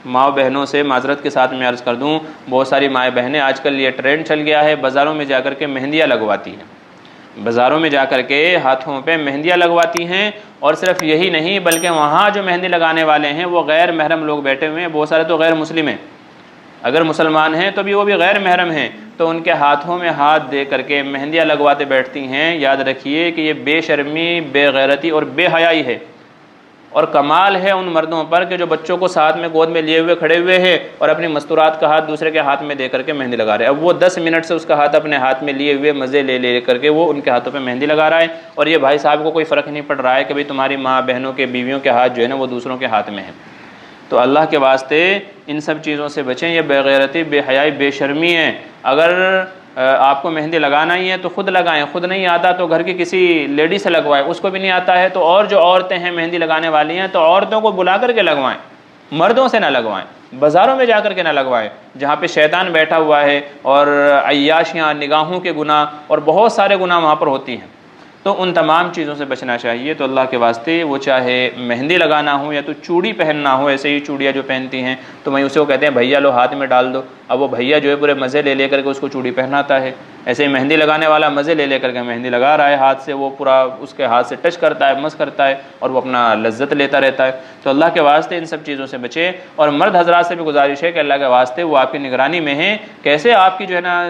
ماں بہنوں سے معذرت کے ساتھ میں عرض کر دوں، بہت ساری مائیں بہنیں آج کل یہ ٹرینڈ چل گیا ہے، بازاروں میں جا کر کے مہندیاں لگواتی ہیں، بازاروں میں جا کر کے ہاتھوں پہ مہندیاں لگواتی ہیں، اور صرف یہی نہیں بلکہ وہاں جو مہندی لگانے والے ہیں وہ غیر محرم لوگ بیٹھے ہوئے ہیں، بہت سارے تو غیر مسلم ہیں، اگر مسلمان ہیں تو بھی وہ بھی غیر محرم ہیں، تو ان کے ہاتھوں میں ہاتھ دے کر کے مہندیاں لگواتے بیٹھتی ہیں۔ یاد رکھیے کہ یہ بے شرمی، بے غیرتی اور بے حیائی ہے، اور کمال ہے ان مردوں پر کہ جو بچوں کو ساتھ میں گود میں لیے ہوئے کھڑے ہوئے ہیں اور اپنی مستورات کا ہاتھ دوسرے کے ہاتھ میں دے کر کے مہندی لگا رہے ہیں۔ اب وہ 10 منٹ سے اس کا ہاتھ اپنے ہاتھ میں لیے ہوئے مزے لے کر کے وہ ان کے ہاتھوں پہ مہندی لگا رہا ہے، اور یہ بھائی صاحب کو کوئی فرق نہیں پڑ رہا ہے کہ بھئی تمہاری ماں بہنوں کے بیویوں کے ہاتھ جو ہے نا وہ دوسروں کے ہاتھ میں ہیں۔ تو اللہ کے واسطے ان سب چیزوں سے بچیں، یہ بے غیرتی، بے حیائی، بے شرمی ہے۔ اگر آپ کو مہندی لگانا ہی ہے تو خود لگائیں، خود نہیں آتا تو گھر کی کسی لیڈی سے لگوائیں، اس کو بھی نہیں آتا ہے تو اور جو عورتیں ہیں مہندی لگانے والی ہیں تو عورتوں کو بلا کر کے لگوائیں، مردوں سے نہ لگوائیں، بازاروں میں جا کر کے نہ لگوائیں جہاں پہ شیطان بیٹھا ہوا ہے، اور عیاشیاں، نگاہوں کے گناہ اور بہت سارے گناہ وہاں پر ہوتی ہیں، تو ان تمام چیزوں سے بچنا چاہیے۔ تو اللہ کے واسطے وہ چاہے مہندی لگانا ہو یا تو چوڑی پہننا ہو، ایسے ہی چوڑیاں جو پہنتی ہیں تو میں اسے وہ کہتے ہیں بھیا لو ہاتھ میں ڈال دو، اب وہ بھیا جو ہے پورے مزے لے کر کے اس کو چوڑی پہناتا ہے، ایسے ہی مہندی لگانے والا مزے لے کر کے مہندی لگا رہا ہے، ہاتھ سے وہ پورا اس کے ہاتھ سے ٹچ کرتا ہے، مس کرتا ہے، اور وہ اپنا لذت لیتا رہتا ہے۔ تو اللہ کے واسطے ان سب چیزوں سے بچے، اور مرد حضرات سے بھی گزارش ہے کہ اللہ کے واسطے وہ آپ کی نگرانی میں ہیں، کیسے آپ کی جو ہے نا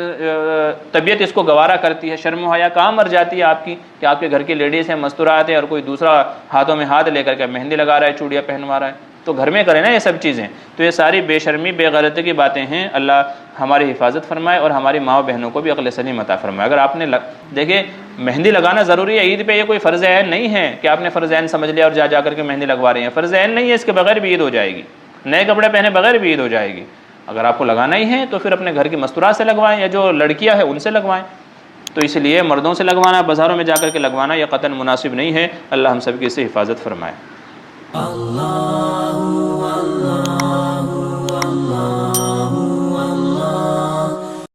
طبیعت اس کو گوارا کرتی ہے، شرم و حیا کہاں مر جاتی ہے آپ کی کہ آپ کے گھر کی لیڈیز ہیں مستورات ہیں اور کوئی دوسرا ہاتھوں میں ہاتھ لے کر کے مہندی لگا رہا ہے، چوڑیاں پہنوا رہا ہے۔ تو گھر میں کریں نا یہ سب چیزیں، تو یہ ساری بے شرمی، بے غیرتی کی باتیں ہیں۔ اللہ ہماری حفاظت فرمائے اور ہماری ماں بہنوں کو بھی عقل سلیم عطا فرمائے۔ اگر آپ نے دیکھیں مہندی لگانا ضروری ہے، عید پہ یہ کوئی فرض عین نہیں ہے کہ آپ نے فرض عین سمجھ لیا اور جا کر کے مہندی لگوا رہے ہیں، فرض عین نہیں ہے، اس کے بغیر بھی عید ہو جائے گی، نئے کپڑے پہنے بغیر بھی عید ہو جائے گی۔ اگر آپ کو لگانا ہی ہے تو پھر اپنے گھر کی مستورات سے لگوائیں، یا جو لڑکیاں ہیں ان سے لگوائیں۔ تو اس لیے مردوں سے لگوانا، بازاروں میں جا کر کے لگوانا یہ قطعاً مناسب نہیں ہے۔ اللہ ہم سب کی اس سے حفاظت فرمائے۔